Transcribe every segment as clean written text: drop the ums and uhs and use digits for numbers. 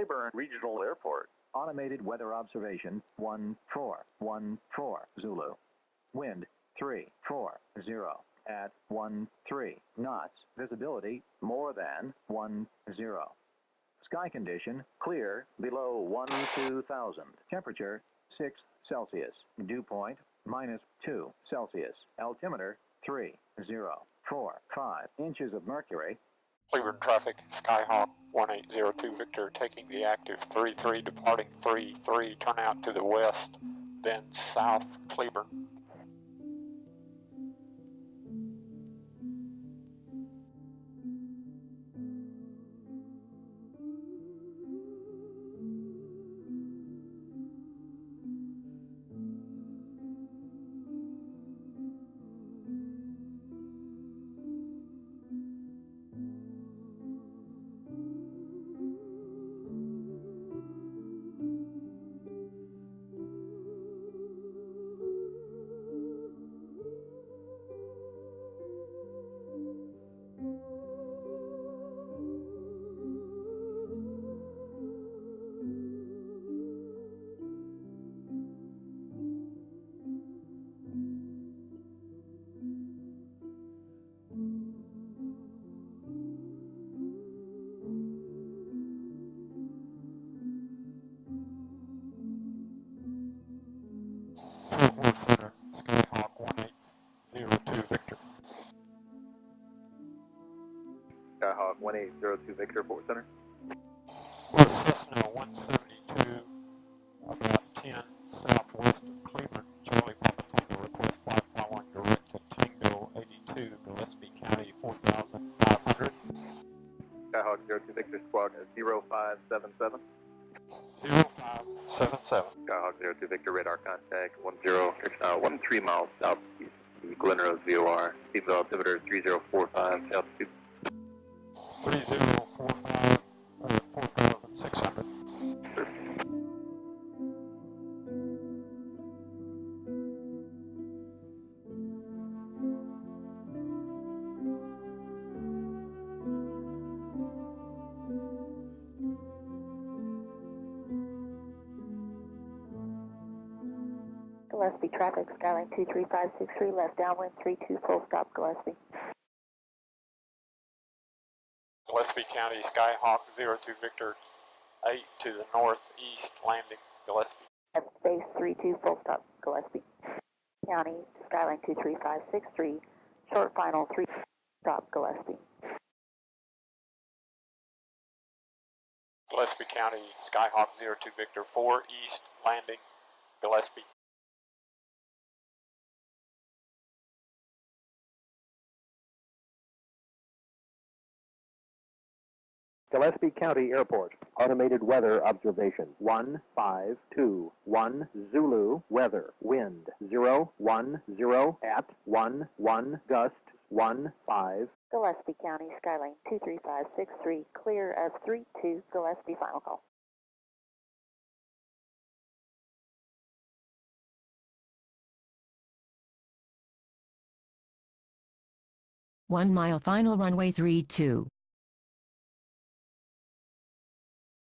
Cleburne Regional Airport. Automated weather observation 1414 Zulu. Wind 340 at 13 knots. Visibility more than 10. Sky condition clear below 12,000. Temperature 6 Celsius. Dew point -2 Celsius. Altimeter 3045 inches of mercury. Cleburne traffic, Skyhawk 1802 Victor taking the active 33 departing 33, turn out to the west, then south Cleburne. Center, Skyhawk 1802 Victor. Skyhawk 1802 Victor, Fort Center. We're Cessna 172, about 10 southwest of Cleburne. Charlie Papa Tango request flight following direct to Tango 82, Gillespie County 4500. Skyhawk 02 Victor, squawk 0577. 0577. Skyhawk 02 Victor, radar contact 13 miles southeast of Glen Rose VOR. Seatbelt altimeter 3045, altitude. 3045, 4600. Gillespie traffic, Skylane 23563, left downwind 32, full stop, Gillespie. Gillespie County, Skyhawk 02 Victor, 8 to the northeast, landing Gillespie. At base 32, full stop, Gillespie. County, Skylane 23563, short final 3, stop, Gillespie. Gillespie County, Skyhawk 02 Victor, 4 east, landing Gillespie. Gillespie County Airport. Automated weather observation 1521 Zulu. Weather. Wind 010 at 11 gust 15. Gillespie County, Skylane 23563, clear of 32, Gillespie, final call. One mile final runway 32.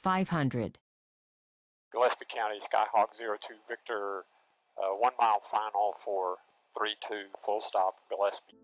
500. Gillespie County, Skyhawk 02 Victor, 1 mile final for 32, full stop, Gillespie.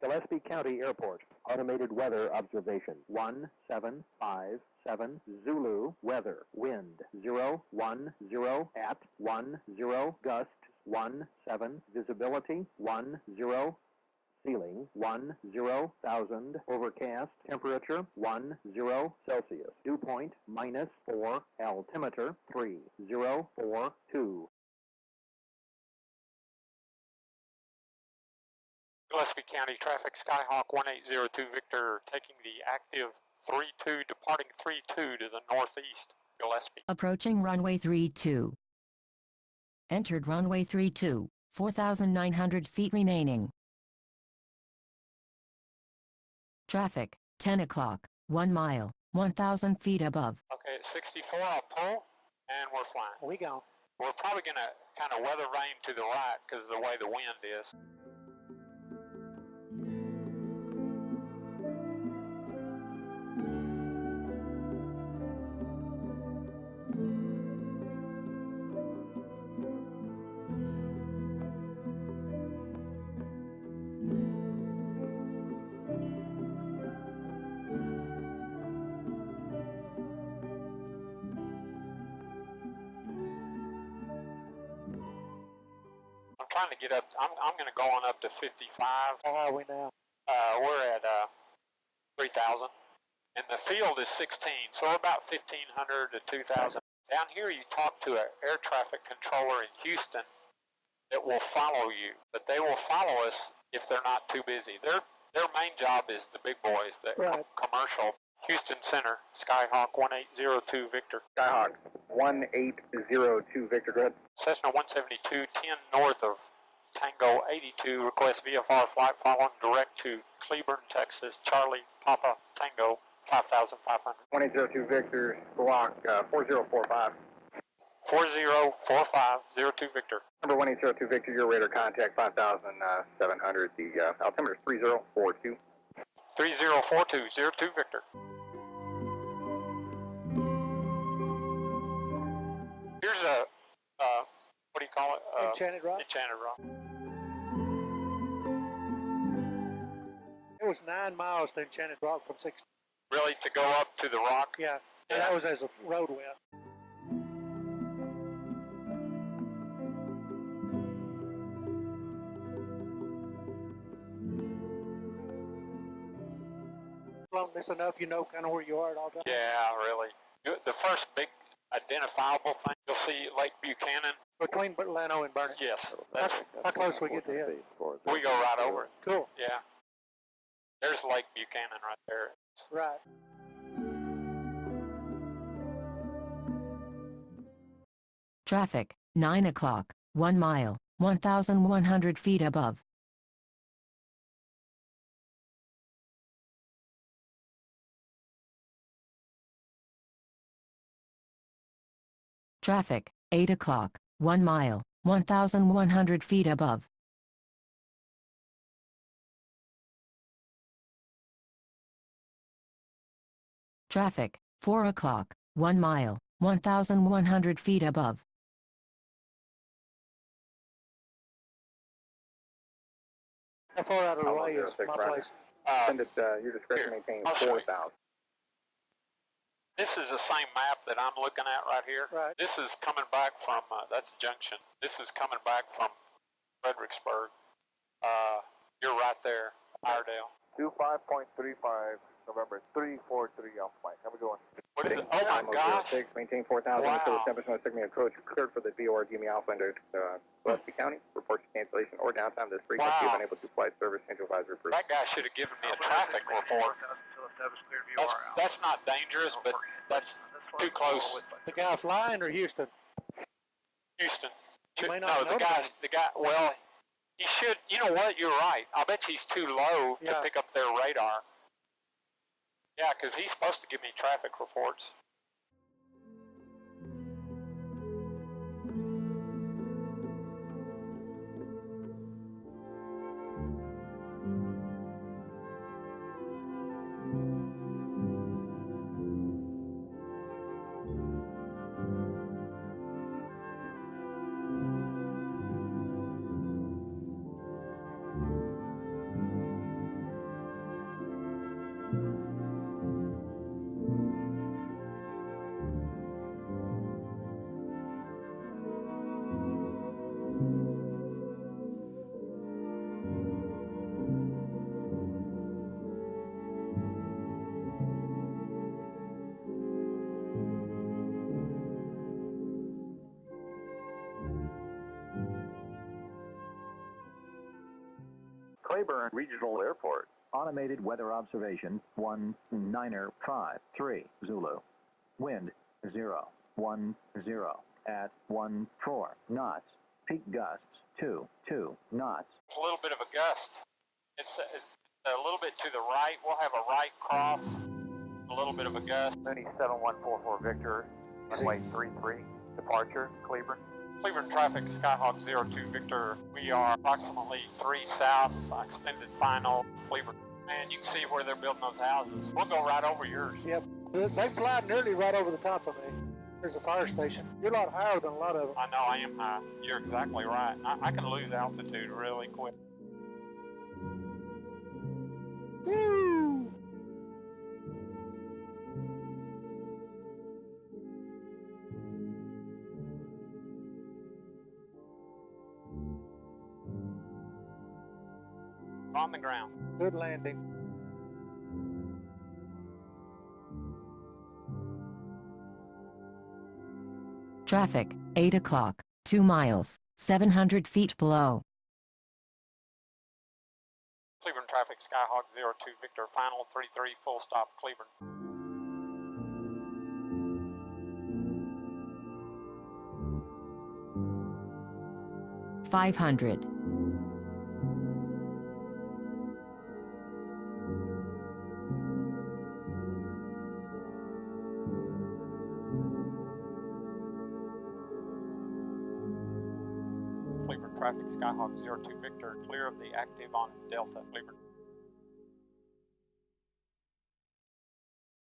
Gillespie County Airport, automated weather observation. 1757 Zulu, weather, wind 010 at 10, gust 17, visibility 10, ceiling 10,000, overcast, temperature 10 Celsius, dew point -4, altimeter 3042. Gillespie County traffic, Skyhawk 1802 Victor, taking the active 32, departing 32 to the northeast, Gillespie. Approaching runway 32. Entered runway 32, 4,900 feet remaining. Traffic, 10 o'clock, 1 mile, 1,000 feet above. Okay, at 64, I'll pull, and we're flying. We gone. We're probably going to kind of weather vane to the right because of the way the wind is. Trying to get up. I'm going to go on up to 55. How are we now? We're at 3,000, and the field is 16, so we're about 1,500 to 2,000. Down here, you talk to an air traffic controller in Houston that will follow you, but they will follow us if they're not too busy. Their main job is the big boys, the commercial. Houston Center, Skyhawk 1802 Victor. Skyhawk 1802 Victor, go ahead. Cessna 172, 10 north of Tango 82, request VFR flight following direct to Cleburne, Texas, Charlie Papa Tango 5500. 1802 Victor, block 4045. 404502 Victor. Number 1802 Victor, your radar contact 5,700, the altimeter is 3042. 304202 Victor. Here's a, what do you call it? Enchanted Rock? Enchanted Rock. It was 9 miles to Enchanted Rock from 6. Really, to go up to the rock? Yeah, and that was as a road went. Long this enough, you know kind of where you are at all times. Yeah, really. The first big identifiable thing, you'll see Lake Buchanan. Between Lano and Burnett. Yes. That's, How close we get to it? we go right over it. Cool. Yeah. There's Lake Buchanan right there. Right. Traffic, 9 o'clock, 1 mile, 1,100 feet above. Traffic, 8 o'clock, 1 mile, 1,100 feet above. Traffic, 4 o'clock, 1 mile, 1,100 feet above. How far out of the How way long is does it my take, place? Send it, your discretion Here, maintains I'll show you. 4,000. This is the same map that I'm looking at right here. Right. This is coming back from, that's Junction. This is coming back from Fredericksburg. You're right there, Iredell. 25.35, November 343 off flight. How we going? What is it? Oh my gosh. 06, maintain 4,000, Wow. service temperature, segment approach, cleared for the VOR, Jimmy Alpha, into Gillespie County. Reports cancellation or downtime this frequency. Wow. Unable to fly service, central advisory approved. That guy should have given me a traffic report. That's not dangerous, but that's too close. The guy flying or Houston? Houston. You may not No, know the guy, well, he should, you know what, you're right. I bet he's too low to Yeah. pick up their radar. Yeah, because he's supposed to give me traffic reports. Cleburne Regional Airport. Automated weather observation 195-3 Zulu. Wind 010 at 14 knots. Peak gusts 2 knots. A little bit of a gust. It's a little bit to the right. We'll have a right cross. A little bit of a gust. Mooney 7144 Victor, runway 33, departure, Cleburne. Cleburne traffic, Skyhawk 02 Victor. We are approximately 3 south, extended final, Cleburne. And you can see where they're building those houses. We'll go right over yours. Yep. They fly nearly right over the top of me. There's a fire station. You're a lot higher than a lot of them. I know, I am high. You're exactly right. I can lose altitude really quick. Woo! On the ground. Good landing. Traffic, 8 o'clock, 2 miles, 700 feet below. Cleburne traffic, Skyhawk 02 Victor, final 33, full stop, Cleburne. 500. Cleburne traffic, Skyhawk 02 Victor, clear of the active on Delta, Cleburne.